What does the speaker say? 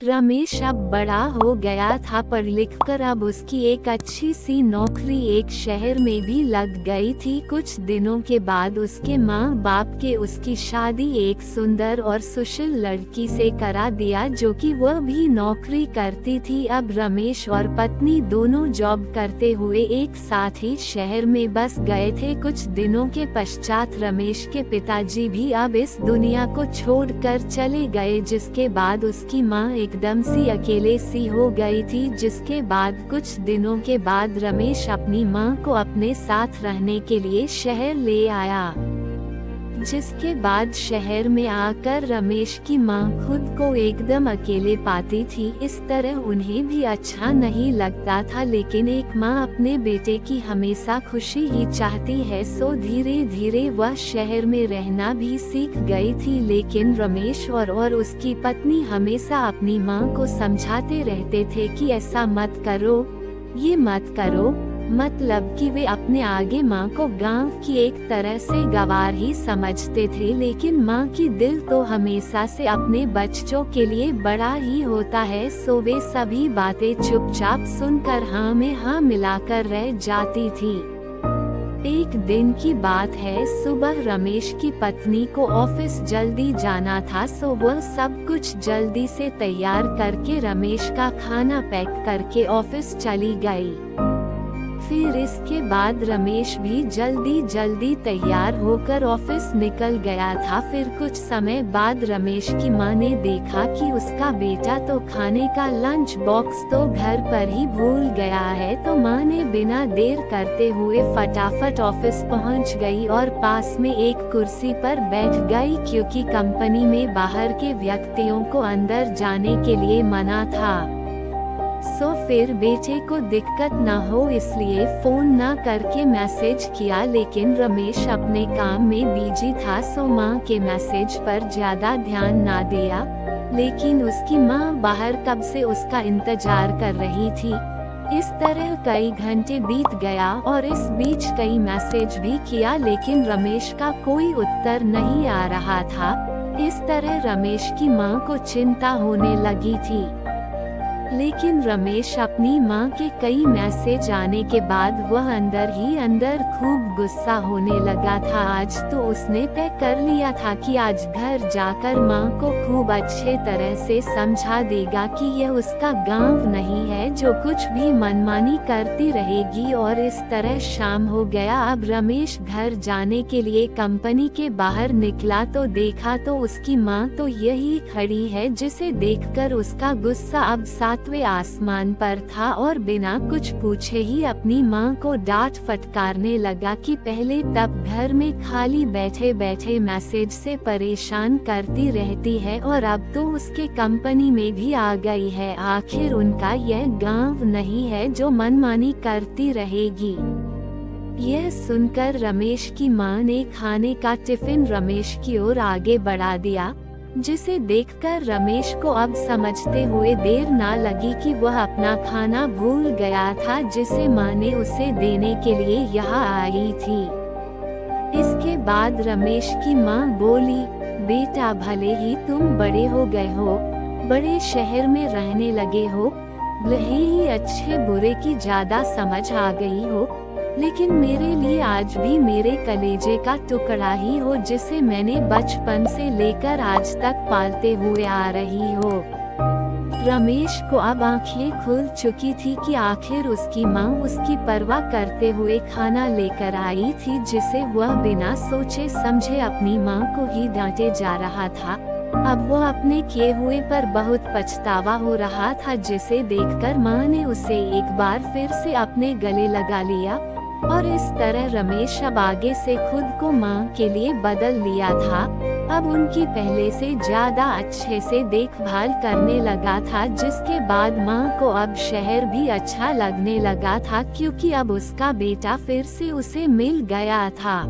रमेश अब बड़ा हो गया था, पढ़ लिख कर अब उसकी एक अच्छी सी नौकरी एक शहर में भी लग गई थी। कुछ दिनों के बाद उसके माँ बाप के उसकी शादी एक सुंदर और सुशील लड़की से करा दिया, जो कि वह भी नौकरी करती थी। अब रमेश और पत्नी दोनों जॉब करते हुए एक साथ ही शहर में बस गए थे। कुछ दिनों के पश्चात रमेश के पिताजी भी अब इस दुनिया को छोड़कर चले गए, जिसके बाद उसकी माँ एकदम सी अकेले सी हो गई थी। जिसके बाद कुछ दिनों के बाद रमेश अपनी माँ को अपने साथ रहने के लिए शहर ले आया। जिसके बाद शहर में आकर रमेश की माँ खुद को एकदम अकेले पाती थी। इस तरह उन्हें भी अच्छा नहीं लगता था, लेकिन एक माँ अपने बेटे की हमेशा खुशी ही चाहती है, सो धीरे धीरे वह शहर में रहना भी सीख गई थी। लेकिन रमेश और उसकी पत्नी हमेशा अपनी माँ को समझाते रहते थे कि ऐसा मत करो, ये मत करो, मतलब कि वे अपने आगे माँ को गांव की एक तरह से गंवार ही समझते थे। लेकिन माँ की दिल तो हमेशा से अपने बच्चों के लिए बड़ा ही होता है, सो वे सभी बातें चुपचाप सुनकर हाँ में हाँ मिलाकर रह जाती थी। एक दिन की बात है, सुबह रमेश की पत्नी को ऑफिस जल्दी जाना था, सो वह सब कुछ जल्दी से तैयार करके रमेश का खाना पैक करके ऑफिस चली गई। फिर इसके बाद रमेश भी जल्दी तैयार होकर ऑफिस निकल गया था। फिर कुछ समय बाद रमेश की माँ ने देखा कि उसका बेटा तो खाने का लंच बॉक्स तो घर पर ही भूल गया है, तो माँ ने बिना देर करते हुए फटाफट ऑफिस पहुँच गई और पास में एक कुर्सी पर बैठ गई, क्योंकि कंपनी में बाहर के व्यक्तियों को अंदर जाने के लिए मना था। सो फिर बेटे को दिक्कत न हो इसलिए फोन न करके मैसेज किया, लेकिन रमेश अपने काम में बिजी था, सो माँ के मैसेज पर ज्यादा ध्यान न दिया। लेकिन उसकी माँ बाहर कब से उसका इंतजार कर रही थी। इस तरह कई घंटे बीत गया और इस बीच कई मैसेज भी किया, लेकिन रमेश का कोई उत्तर नहीं आ रहा था। इस तरह रमेश की माँ को चिंता होने लगी थी। लेकिन रमेश अपनी माँ के कई मैसेज आने के बाद वह अंदर ही अंदर खूब गुस्सा होने लगा था। आज तो उसने तय कर लिया था कि आज घर जाकर माँ को खूब अच्छे तरह से समझा देगा कि यह उसका गांव नहीं है जो कुछ भी मनमानी करती रहेगी। और इस तरह शाम हो गया। अब रमेश घर जाने के लिए कंपनी के बाहर निकला तो देखा तो उसकी माँ तो यही खड़ी है, जिसे देखकर उसका गुस्सा अब सातवें आसमान पर था और बिना कुछ पूछे ही अपनी माँ को डांट फटकारने लगा कि पहले तब घर में खाली बैठे बैठे मैसेज से परेशान करती रहती है और अब तो उसके कंपनी में भी आ गई है। आखिर उनका यह गांव नहीं है जो मनमानी करती रहेगी। यह सुनकर रमेश की माँ ने खाने का टिफिन रमेश की ओर आगे बढ़ा दिया, जिसे देखकर रमेश को अब समझते हुए देर ना लगी कि वह अपना खाना भूल गया था, जिसे माँ ने उसे देने के लिए यहाँ आई थी। इसके बाद रमेश की माँ बोली, बेटा भले ही तुम बड़े हो गए हो, बड़े शहर में रहने लगे हो, भले ही अच्छे बुरे की ज्यादा समझ आ गई हो, लेकिन मेरे लिए आज भी मेरे कलेजे का टुकड़ा ही हो, जिसे मैंने बचपन से लेकर आज तक पालते हुए आ रही हो। रमेश को अब आंखें खुल चुकी थी कि आखिर उसकी माँ उसकी परवाह करते हुए खाना लेकर आई थी, जिसे वह बिना सोचे समझे अपनी माँ को ही डांटे जा रहा था। अब वह अपने किए हुए पर बहुत पछतावा हो रहा था, जिसे देखकर माँ ने उसे एक बार फिर से अपने गले लगा लिया और इस तरह रमेश अब आगे से खुद को माँ के लिए बदल लिया था। अब उनकी पहले से ज्यादा अच्छे से देखभाल करने लगा था, जिसके बाद माँ को अब शहर भी अच्छा लगने लगा था, क्योंकि अब उसका बेटा फिर से उसे मिल गया था।